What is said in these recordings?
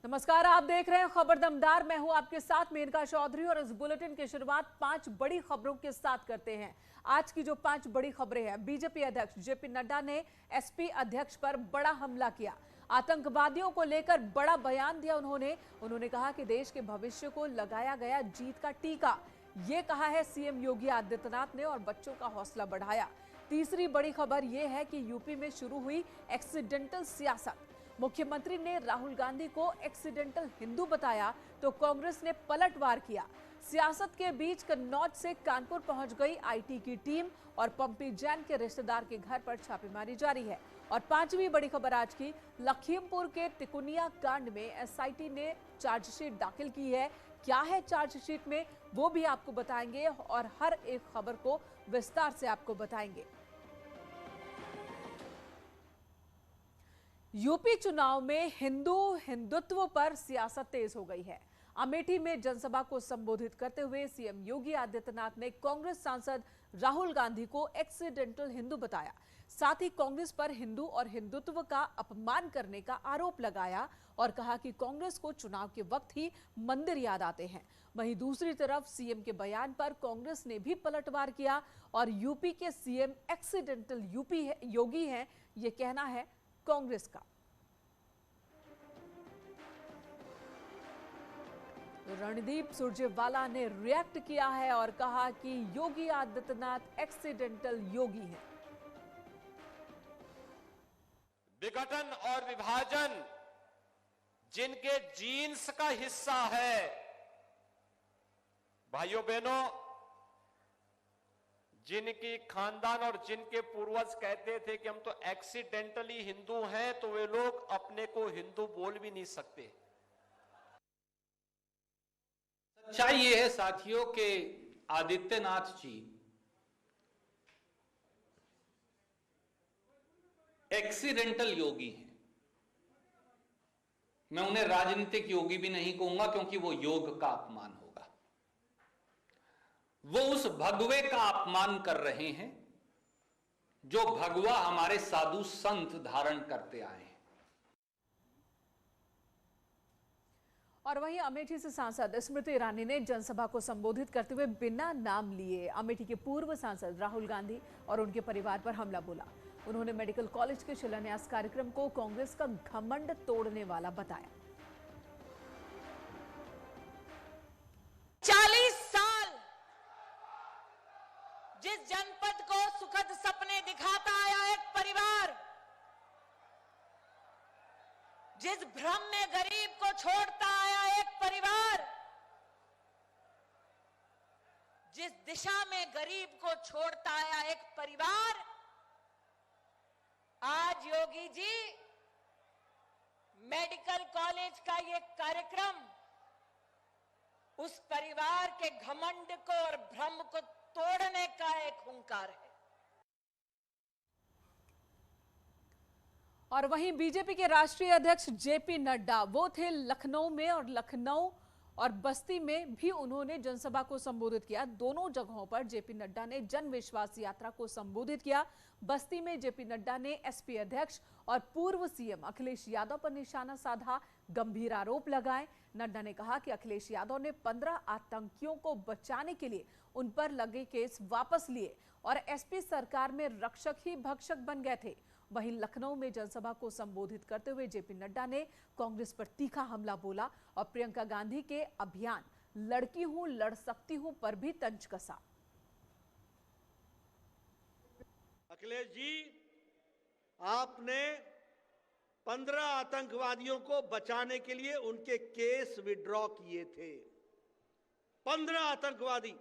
नमस्कार, आप देख रहे हैं खबर दमदार। मैं हूं आपके साथ मेनका चौधरी और इस बुलेटिन की शुरुआत 5 बड़ी खबरों के साथ करते हैं। आज की जो 5 बड़ी खबरें हैं, बीजेपी अध्यक्ष जेपी नड्डा ने एसपी अध्यक्ष पर बड़ा हमला किया। आतंकवादियों को लेकर बड़ा बयान दिया उन्होंने कहा कि देश के भविष्य को लगाया गया जीत का टीका। ये कहा है सीएम योगी आदित्यनाथ ने और बच्चों का हौसला बढ़ाया। तीसरी बड़ी खबर यह है कि यूपी में शुरू हुई एक्सीडेंटल सियासत। मुख्यमंत्री ने राहुल गांधी को एक्सीडेंटल हिंदू बताया तो कांग्रेस ने पलटवार किया। सियासत के बीच कन्नौज से कानपुर पहुंच गई आईटी की टीम और पंपी जैन के रिश्तेदार के घर पर छापेमारी जारी है। और 5वीं बड़ी खबर आज की, लखीमपुर के तिकुनिया कांड में एसआईटी ने चार्जशीट दाखिल की है। क्या है चार्जशीट में, वो भी आपको बताएंगे और हर एक खबर को विस्तार से आपको बताएंगे। यूपी चुनाव में हिंदुत्व पर सियासत तेज हो गई है। अमेठी में जनसभा को संबोधित करते हुए सीएम योगी आदित्यनाथ ने कांग्रेस सांसद राहुल गांधी को एक्सीडेंटल हिंदू बताया। साथ ही कांग्रेस पर हिंदू और हिंदुत्व का अपमान करने का आरोप लगाया और कहा कि कांग्रेस को चुनाव के वक्त ही मंदिर याद आते हैं। वहीं दूसरी तरफ सीएम के बयान पर कांग्रेस ने भी पलटवार किया और यूपी के सीएम एक्सीडेंटल योगी हैं, ये कहना है कांग्रेस का। रणदीप सुरजेवाला ने रिएक्ट किया है और कहा कि योगी आदित्यनाथ एक्सीडेंटल योगी हैं। विघटन और विभाजन जिनके जीन्स का हिस्सा है, भाइयों बहनों, जिनकी खानदान और जिनके पूर्वज कहते थे कि हम तो एक्सीडेंटली हिंदू हैं, तो वे लोग अपने को हिंदू बोल भी नहीं सकते। सच्चाई ये है साथियों के आदित्यनाथ जी एक्सीडेंटल योगी हैं। मैं उन्हें राजनीतिक योगी भी नहीं कहूंगा क्योंकि वो योग का अपमान होगा। वो उस भगवे का अपमान कर रहे हैं जो भगवा हमारे साधु संत धारण करते आए हैं। और वहीं अमेठी से सांसद स्मृति ईरानी ने जनसभा को संबोधित करते हुए बिना नाम लिए अमेठी के पूर्व सांसद राहुल गांधी और उनके परिवार पर हमला बोला। उन्होंने मेडिकल कॉलेज के शिलान्यास कार्यक्रम को कांग्रेस का घमंड तोड़ने वाला बताया। 40 साल जिस जनपद को सुखद सपने दिखाता आया एक परिवार, जिस भ्रम में गरीब को छोड़ता आया एक परिवार, जिस दिशा में गरीब को छोड़ता आया एक परिवार, आज योगी जी मेडिकल कॉलेज का ये कार्यक्रम उस परिवार के घमंड को और भ्रम को तोड़ने का एक हुंकार है। और वहीं बीजेपी के राष्ट्रीय अध्यक्ष जेपी नड्डा वो थे लखनऊ में, और लखनऊ और बस्ती में भी उन्होंने जनसभा को संबोधित किया। दोनों जगहों पर जेपी नड्डा ने जन विश्वास यात्रा को संबोधित किया। बस्ती में जेपी नड्डा ने एसपी अध्यक्ष और पूर्व सीएम अखिलेश यादव पर निशाना साधा, गंभीर आरोप लगाए। नड्डा ने कहा कि अखिलेश यादव ने 15 आतंकियों को बचाने के लिए उन पर लगे केस वापस लिए और एसपी सरकार में रक्षक ही भक्षक बन गए थे। वहीं लखनऊ में जनसभा को संबोधित करते हुए जेपी नड्डा ने कांग्रेस पर तीखा हमला बोला और प्रियंका गांधी के अभियान लड़की हूं लड़ सकती हूं पर भी तंज कसा। अखिलेश जी, आपने 15 आतंकवादियों को बचाने के लिए उनके केस विड्रॉ किए थे। 15 आतंकवादी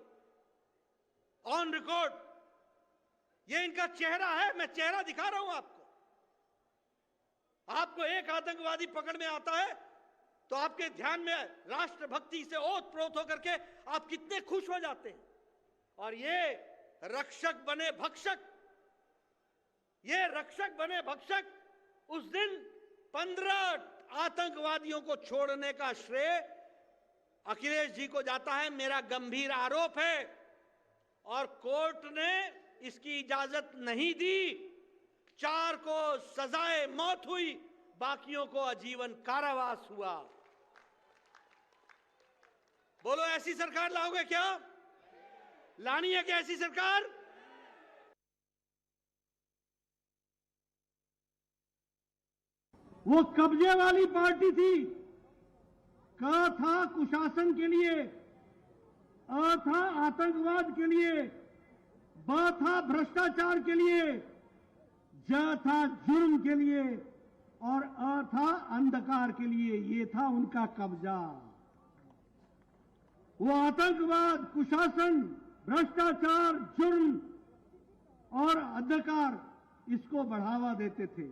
ऑन रिकॉर्ड, ये इनका चेहरा है, मैं चेहरा दिखा रहा हूं आपको। आपको एक आतंकवादी पकड़ में आता है तो आपके ध्यान में राष्ट्रभक्ति से ओत-प्रोत होकर के आप कितने खुश हो जाते हैं। और ये रक्षक बने भक्षक, ये रक्षक बने भक्षक, उस दिन 15 आतंकवादियों को छोड़ने का श्रेय अखिलेश जी को जाता है। मेरा गंभीर आरोप है और कोर्ट ने इसकी इजाजत नहीं दी। 4 को सजाए मौत हुई, बाकियों को आजीवन कारावास हुआ। बोलो, ऐसी सरकार लाओगे क्या? लानी है क्या ऐसी सरकार? वो कब्जे वाली पार्टी थी। क था कुशासन के लिए, अ था आतंकवाद के लिए, ब था भ्रष्टाचार के लिए, ज था जुर्म के लिए और अ था अंधकार के लिए। ये था उनका कब्जा। वो आतंकवाद, कुशासन, भ्रष्टाचार, जुर्म और अंधकार इसको बढ़ावा देते थे।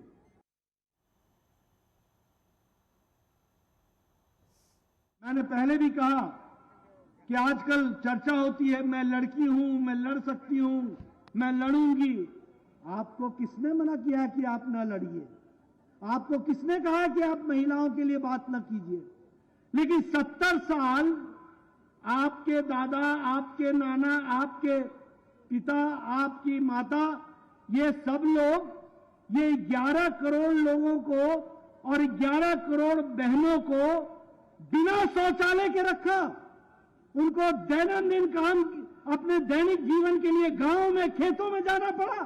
मैंने पहले भी कहा कि आजकल चर्चा होती है, मैं लड़की हूं, मैं लड़ सकती हूं, मैं लड़ूंगी। आपको किसने मना किया कि आप ना लड़िए? आपको किसने कहा कि आप महिलाओं के लिए बात न कीजिए? लेकिन 70 साल आपके दादा, आपके नाना, आपके पिता, आपकी माता, ये सब लोग ये 11 करोड़ लोगों को और 11 करोड़ बहनों को बिना शौचालय के रखा। उनको दैनंदिन काम, अपने दैनिक जीवन के लिए गांव में, खेतों में जाना पड़ा।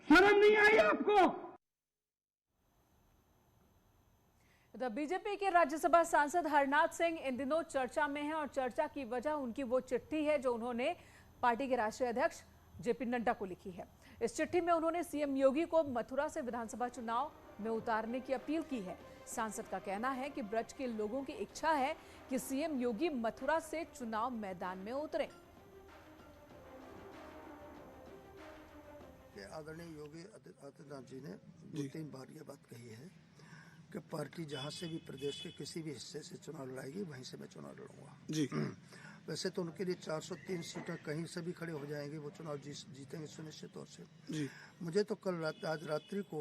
शर्म नहीं आई आपको? इधर बीजेपी के राज्यसभा सांसद हरनाथ सिंह इन दिनों चर्चा में हैं और चर्चा की वजह उनकी वो चिट्ठी है जो उन्होंने पार्टी के राष्ट्रीय अध्यक्ष जेपी नड्डा को लिखी है। इस चिट्ठी में उन्होंने सीएम योगी को मथुरा से विधानसभा चुनाव में उतारने की अपील की है। सांसद का कहना है कि ब्रज के लोगों की इच्छा है कि सीएम योगी मथुरा से चुनाव मैदान में उतरें। आदरणीय योगी आदित्यनाथ जी ने 2-3 बार ये बात कही है कि पार्टी जहां से भी प्रदेश के किसी भी हिस्से से चुनाव लड़ाएगी वहीं से मैं चुनाव लड़ूंगा जी। वैसे तो उनके लिए 403 सीटें कहीं से भी खड़े हो जाएंगे, वो चुनाव जीतेंगे सुनिश्चित तौर से जी। मुझे तो आज रात्रि को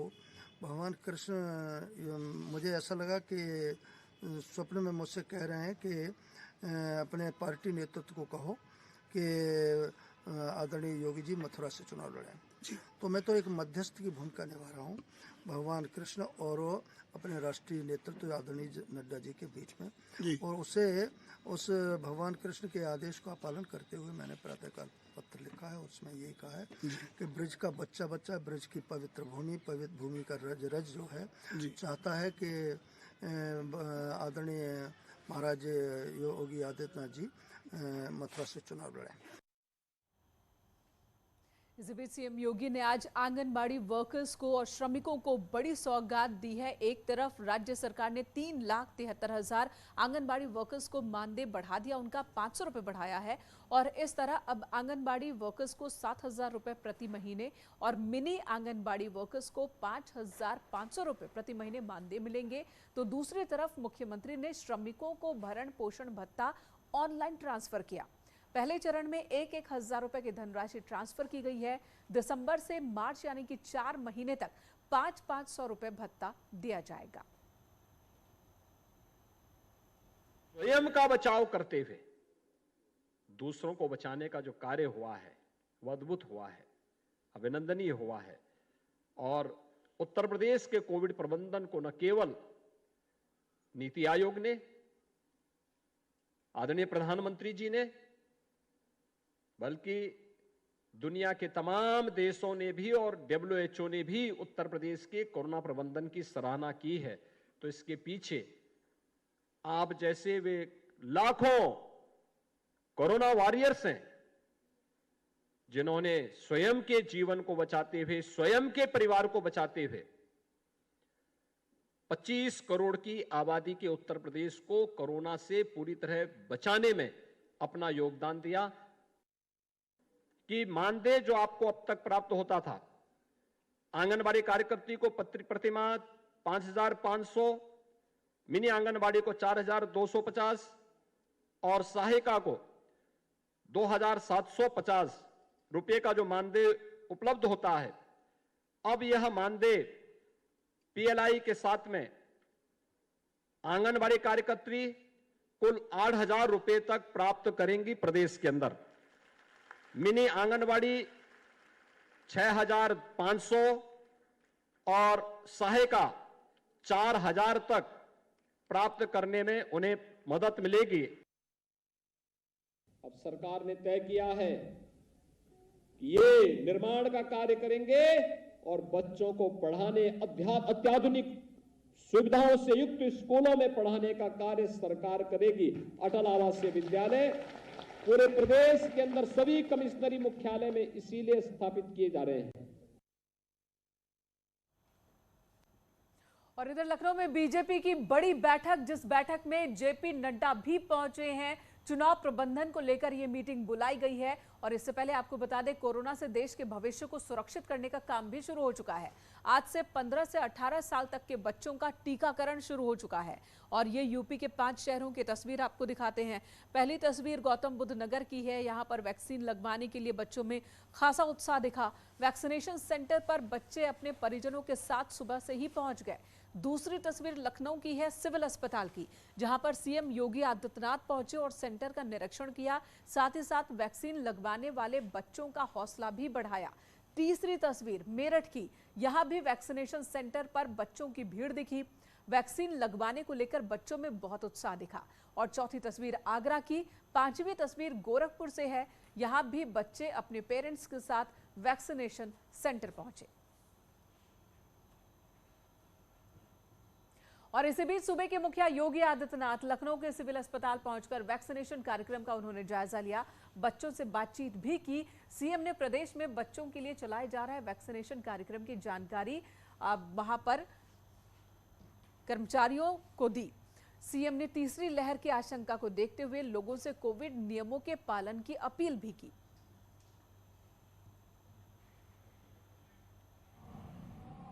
भगवान कृष्ण, मुझे ऐसा लगा कि स्वप्न में मुझसे कह रहे हैं कि अपने पार्टी नेतृत्व को कहो कि आदरणीय योगी जी मथुरा से चुनाव लड़ें। तो मैं तो एक मध्यस्थ की भूमिका निभा रहा हूँ भगवान कृष्ण और अपने राष्ट्रीय नेतृत्व आदरणीय नड्डा जी के बीच में, और उस भगवान कृष्ण के आदेश का पालन करते हुए मैंने प्रातःकाल पत्र लिखा है। उसमें यही कहा है कि ब्रज का बच्चा बच्चा, ब्रज की पवित्र भूमि का रज जो है चाहता है कि आदरणीय महाराज योगी आदित्यनाथ जी मथुरा से चुनाव लड़ें। इसी बीच सीएम योगी ने आज आंगनबाड़ी वर्कर्स को और श्रमिकों को बड़ी सौगात दी है। एक तरफ राज्य सरकार ने 3,73,000 आंगनबाड़ी वर्कर्स को मानदेय बढ़ा दिया, उनका 500 रुपए बढ़ाया है और इस तरह अब आंगनबाड़ी वर्कर्स को 7,000 रुपए प्रति महीने और मिनी आंगनबाड़ी वर्कर्स को 5,500 रुपए प्रति महीने मानदेय मिलेंगे। तो दूसरी तरफ मुख्यमंत्री ने श्रमिकों को भरण पोषण भत्ता ऑनलाइन ट्रांसफर किया। पहले चरण में 1,000 रुपए की धनराशि ट्रांसफर की गई है। दिसंबर से मार्च यानी कि 4 महीने तक 500 रुपए भत्ता दिया जाएगा। स्वयं का बचाव करते हुए दूसरों को बचाने का जो कार्य हुआ है वह अद्भुत हुआ है, अभिनंदनीय हुआ है। और उत्तर प्रदेश के कोविड प्रबंधन को न केवल नीति आयोग ने, आदरणीय प्रधानमंत्री जी ने, बल्कि दुनिया के तमाम देशों ने भी और WHO ने भी उत्तर प्रदेश के कोरोना प्रबंधन की सराहना की है। तो इसके पीछे आप जैसे वे लाखों कोरोना वॉरियर्स हैं जिन्होंने स्वयं के जीवन को बचाते हुए, स्वयं के परिवार को बचाते हुए 25 करोड़ की आबादी के उत्तर प्रदेश को कोरोना से पूरी तरह बचाने में अपना योगदान दिया। कि मानदेय जो आपको अब तक प्राप्त होता था, आंगनबाड़ी कार्यकर्ती को प्रतिमाह 5,500, मिनी आंगनबाड़ी को 4,250 और सहायिका को 2,750 रुपये का जो मानदेय उपलब्ध होता है, अब यह मानदेय PLI के साथ में आंगनबाड़ी कार्यकर्ती कुल 8,000 रुपये तक प्राप्त करेंगी प्रदेश के अंदर। मिनी आंगनबाड़ी 6,500 और सहायिका 4,000 तक प्राप्त करने में उन्हें मदद मिलेगी। अब सरकार ने तय किया है कि ये निर्माण का कार्य करेंगे और बच्चों को पढ़ाने अत्याधुनिक सुविधाओं से युक्त स्कूलों में पढ़ाने का कार्य सरकार करेगी। अटल आवासीय विद्यालय पूरे प्रदेश के अंदर सभी कमिश्नरी मुख्यालय में इसीलिए स्थापित किए जा रहे हैं। और इधर लखनऊ में बीजेपी की बड़ी बैठक, जिस बैठक में जेपी नड्डा भी पहुंचे हैं। चुनाव प्रबंधन को लेकर यह मीटिंग बुलाई गई है और इससे पहले आपको बता दें, कोरोना से देश के भविष्य को सुरक्षित करने का काम भी शुरू हो चुका है। आज से 15 से 18 साल तक के बच्चों का टीकाकरण शुरू हो चुका है और ये यूपी के 5 शहरों की तस्वीर आपको दिखाते हैं। पहली तस्वीर गौतम बुद्ध नगर की है। यहां पर वैक्सीन लगवाने के लिए बच्चों में खासा उत्साह दिखा। वैक्सीनेशन सेंटर पर बच्चे अपने परिजनों के साथ सुबह से ही पहुंच गए। दूसरी तस्वीर लखनऊ की है, सिविल अस्पताल की, जहां पर सीएम योगी आदित्यनाथ पहुंचे और सेंटर का निरीक्षण किया। साथ ही साथ वैक्सीन लगवाने वाले बच्चों का हौसला भी बढ़ाया। तीसरी तस्वीर मेरठ की, यहां भी वैक्सीनेशन सेंटर पर बच्चों की भीड़ दिखी। वैक्सीन लगवाने को लेकर बच्चों में बहुत उत्साह दिखा। और चौथी तस्वीर आगरा की। पांचवी तस्वीर गोरखपुर से है। यहां भी बच्चे अपने पेरेंट्स के साथ वैक्सीनेशन सेंटर पहुंचे। और इसी बीच सूबे के मुखिया योगी आदित्यनाथ लखनऊ के सिविल अस्पताल पहुंचकर वैक्सीनेशन कार्यक्रम का उन्होंने जायजा लिया। बच्चों से बातचीत भी की। सीएम ने प्रदेश में बच्चों के लिए चलाए जा रहे वैक्सीनेशन कार्यक्रम की जानकारी वहां पर कर्मचारियों को दी। सीएम ने तीसरी लहर की आशंका को देखते हुए लोगों से कोविड नियमों के पालन की अपील भी की।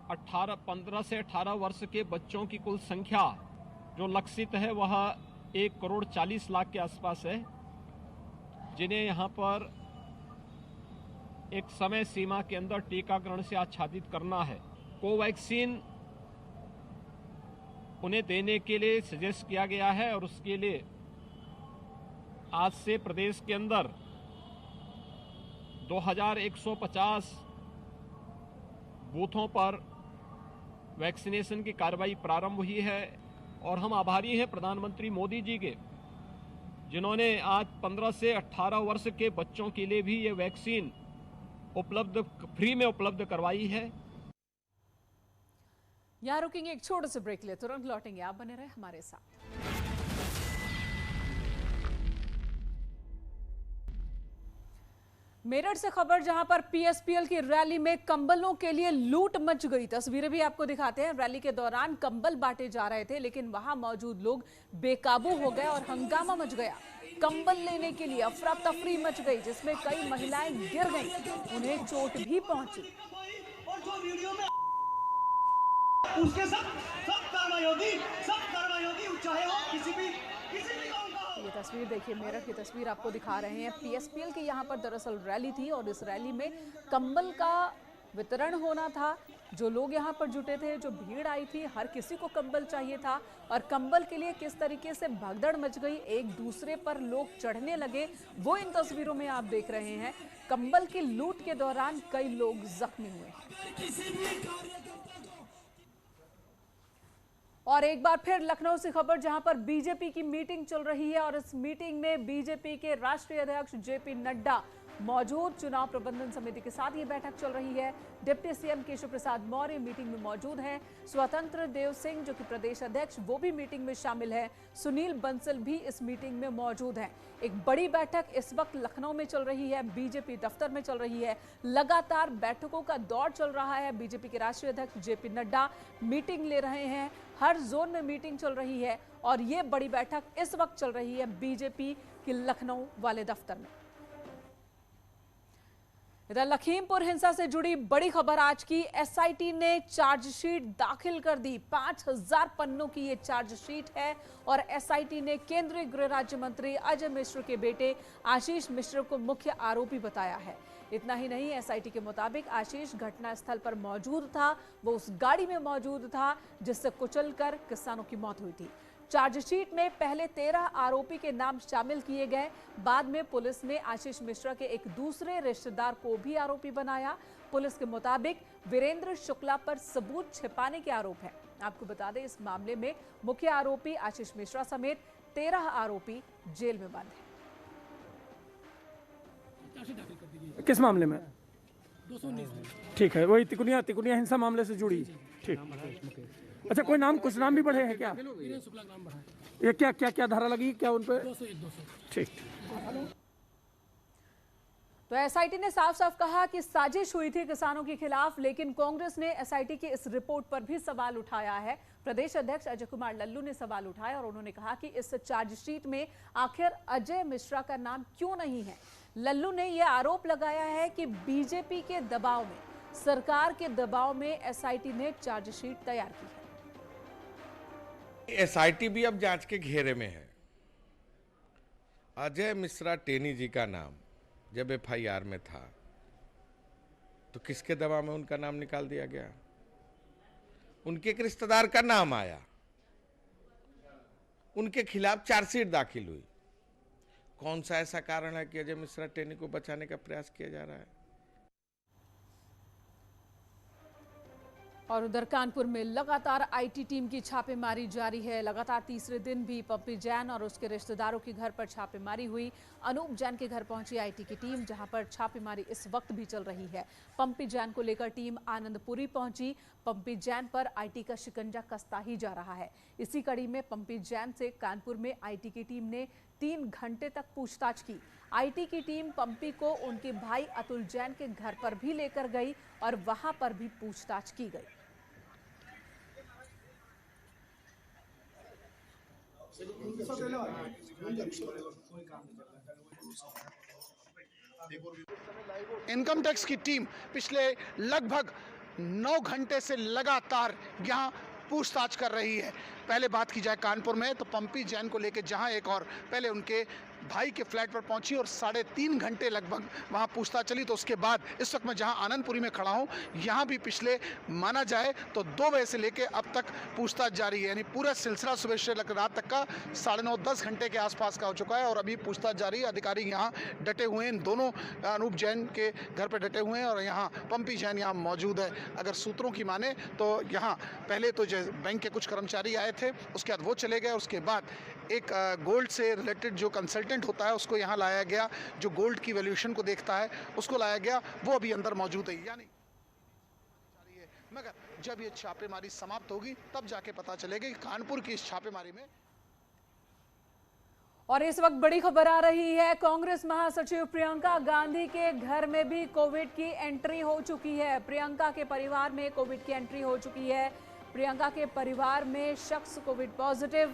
15 से 18 वर्ष के बच्चों की कुल संख्या जो लक्षित है वह 1,40,00,000 के आसपास है, जिन्हें यहां पर एक समय सीमा के अंदर टीकाकरण से आच्छादित करना है। कोवैक्सीन उन्हें देने के लिए सजेस्ट किया गया है और उसके लिए आज से प्रदेश के अंदर 2150 बूथों पर वैक्सीनेशन की कार्रवाई प्रारंभ हुई है। और हम आभारी हैं प्रधानमंत्री मोदी जी के, जिन्होंने आज 15 से 18 वर्ष के बच्चों के लिए भी ये वैक्सीन फ्री में उपलब्ध करवाई है। यहां रुकेंगे, एक छोटे से ब्रेक ले, तुरंत लौटेंगे। आप बने रहे हमारे साथ। मेरठ से खबर, जहां पर पीएसपीएल की रैली में कंबलों के लिए लूट मच गई। तस्वीरें भी आपको दिखाते हैं। रैली के दौरान कंबल बांटे जा रहे थे, लेकिन वहां मौजूद लोग बेकाबू हो गए और हंगामा मच गया। कंबल लेने के लिए अफरा तफरी मच गई, जिसमें कई महिलाएं गिर गईं, उन्हें चोट भी पहुंची। उसके सब कार्रवाई होगी, चाहे हो किसी भी ये तस्वीर देखिए, मेरठ की तस्वीर आपको दिखा रहे हैं। पीएसपीएल की यहाँ पर दरअसल रैली थी और इस रैली में कंबल का वितरण होना था। जो लोग यहाँ पर जुटे थे, जो भीड़ आई थी, हर किसी को कंबल चाहिए था और कंबल के लिए किस तरीके से भगदड़ मच गई, एक दूसरे पर लोग चढ़ने लगे, वो इन तस्वीरों में आप देख रहे हैं। कंबल की लूट के दौरान कई लोग जख्मी हुए। और एक बार फिर लखनऊ से खबर, जहां पर बीजेपी की मीटिंग चल रही है और इस मीटिंग में बीजेपी के राष्ट्रीय अध्यक्ष जेपी नड्डा मौजूद। चुनाव प्रबंधन समिति के साथ ये बैठक चल रही है। Deputy CM Keshav Prasad Maurya meeting में मौजूद हैं। स्वतंत्र देव सिंह जो कि प्रदेश अध्यक्ष, वो भी मीटिंग में शामिल है। सुनील बंसल भी इस मीटिंग में मौजूद हैं। एक बड़ी बैठक इस वक्त लखनऊ में चल रही है, बीजेपी दफ्तर में चल रही है। लगातार बैठकों का दौर चल रहा है। बीजेपी के राष्ट्रीय अध्यक्ष जेपी नड्डा मीटिंग ले रहे हैं। हर जोन में मीटिंग चल रही है और ये बड़ी बैठक इस वक्त चल रही है बीजेपी के लखनऊ वाले दफ्तर में। इधर लखीमपुर हिंसा से जुड़ी बड़ी खबर आज की। एसआईटी ने चार्जशीट दाखिल कर दी। 5000 पन्नों की ये चार्जशीट है और एसआईटी ने केंद्रीय गृह राज्य मंत्री अजय मिश्र के बेटे आशीष मिश्र को मुख्य आरोपी बताया है। इतना ही नहीं, एसआईटी के मुताबिक आशीष घटनास्थल पर मौजूद था। वो उस गाड़ी में मौजूद था जिससे कुचलकर किसानों की मौत हुई थी। चार्जशीट में पहले 13 आरोपी के नाम शामिल किए गए। बाद में पुलिस ने आशीष मिश्रा के एक दूसरे रिश्तेदार को भी आरोपी बनाया। पुलिस के मुताबिक वीरेंद्र शुक्ला पर सबूत छिपाने के आरोप है। आपको बता दें, इस मामले में मुख्य आरोपी आशीष मिश्रा समेत 13 आरोपी जेल में बंद हैं। किस मामले में? 219 में। ठीक है, वही तिकुनिया हिंसा मामले से जुड़ी। ठीक। अच्छा, कोई नाम, कुछ नाम भी बढ़े हैं क्या? ये क्या धारा लगी क्या उन पे? 201। ठीक। तो एसआईटी ने साफ साफ कहा कि साजिश हुई थी किसानों के खिलाफ, लेकिन कांग्रेस ने एसआईटी की इस रिपोर्ट पर भी सवाल उठाया है। प्रदेश अध्यक्ष अजय कुमार लल्लू ने सवाल उठाया और उन्होंने कहा कि इस चार्जशीट में आखिर अजय मिश्रा का नाम क्यों नहीं है। लल्लू ने यह आरोप लगाया है कि बीजेपी के दबाव में, सरकार के दबाव में एसआईटी ने चार्जशीट तैयार की है। एसआईटी भी अब जांच के घेरे में है। अजय मिश्रा टेनी जी का नाम जब एफआईआर में था तो किसके दबाव में उनका नाम निकाल दिया गया? उनके एक रिश्तेदार का नाम आया, उनके खिलाफ चार्जशीट दाखिल हुई। कौन सा ऐसा कारण है कि अजय मिश्रा टेनी को बचाने का प्रयास किया जा रहा है? और उधर कानपुर में लगातार आईटी टीम की छापेमारी जारी है। लगातार तीसरे दिन भी पम्पी जैन और उसके रिश्तेदारों के घर पर छापेमारी हुई। अनूप जैन के घर पहुंची आईटी की टीम, जहां पर छापेमारी इस वक्त भी चल रही है। पम्पी जैन को लेकर टीम आनंदपुरी पहुंची। पम्पी जैन पर आईटी का शिकंजा कसता ही जा रहा है। इसी कड़ी में पम्पी जैन से कानपुर में आईटी की टीम ने 3 घंटे तक पूछताछ की। आईटी की टीम पम्पी को उनके भाई अतुल जैन के घर पर भी लेकर गई और वहां पर भी पूछताछ की गई। इनकम टैक्स की टीम पिछले लगभग 9 घंटे से लगातार यहां पूछताछ कर रही है। पहले बात की जाए कानपुर में, तो पम्पी जैन को लेकर जहां एक और पहले उनके भाई के फ्लैट पर पहुंची और 3.5 घंटे लगभग वहां पूछताछ चली। तो उसके बाद इस वक्त मैं जहां आनंदपुरी में खड़ा हूं, यहां भी पिछले माना जाए तो 2 बजे से लेकर अब तक पूछताछ जारी है। यानी पूरा सिलसिला सुबह से रात तक का 9.5-10 घंटे के आसपास का हो चुका है और अभी पूछताछ जारी है। अधिकारी यहाँ डटे हुए हैं, इन दोनों अनूप जैन के घर पर डटे हुए हैं और यहाँ पम्पी जैन यहाँ मौजूद है। अगर सूत्रों की माने तो यहाँ पहले तो बैंक के कुछ कर्मचारी आए थे, उसके बाद वो चले गए। उसके बाद एक गोल्ड से रिलेटेड जो कंसल्टेंट होता है उसको यहाँ लाया गया, जो गोल्ड की वैल्यूएशन को देखता है उसको लाया गया, वो अभी अंदर मौजूद है। यानी मगर जब ये छापेमारी समाप्त होगी तब जाके पता चलेगा कि कानपुर की इस छापेमारी में। और इस वक्त बड़ी खबर आ रही है, कांग्रेस महासचिव प्रियंका गांधी के घर में भी कोविड की एंट्री हो चुकी है। प्रियंका के परिवार में कोविड की एंट्री हो चुकी है। प्रियंका के परिवार में शख्स कोविड पॉजिटिव।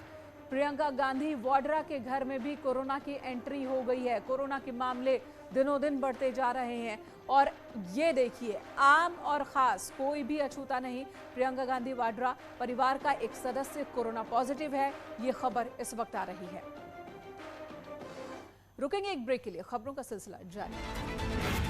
प्रियंका गांधी वाड्रा के घर में भी कोरोना की एंट्री हो गई है। कोरोना के मामले दिनों दिन बढ़ते जा रहे हैं और ये देखिए, आम और खास कोई भी अछूता नहीं। प्रियंका गांधी वाड्रा परिवार का एक सदस्य कोरोना पॉजिटिव है। ये खबर इस वक्त आ रही है। रुकेंगे एक ब्रेक के लिए, खबरों का सिलसिला जारी।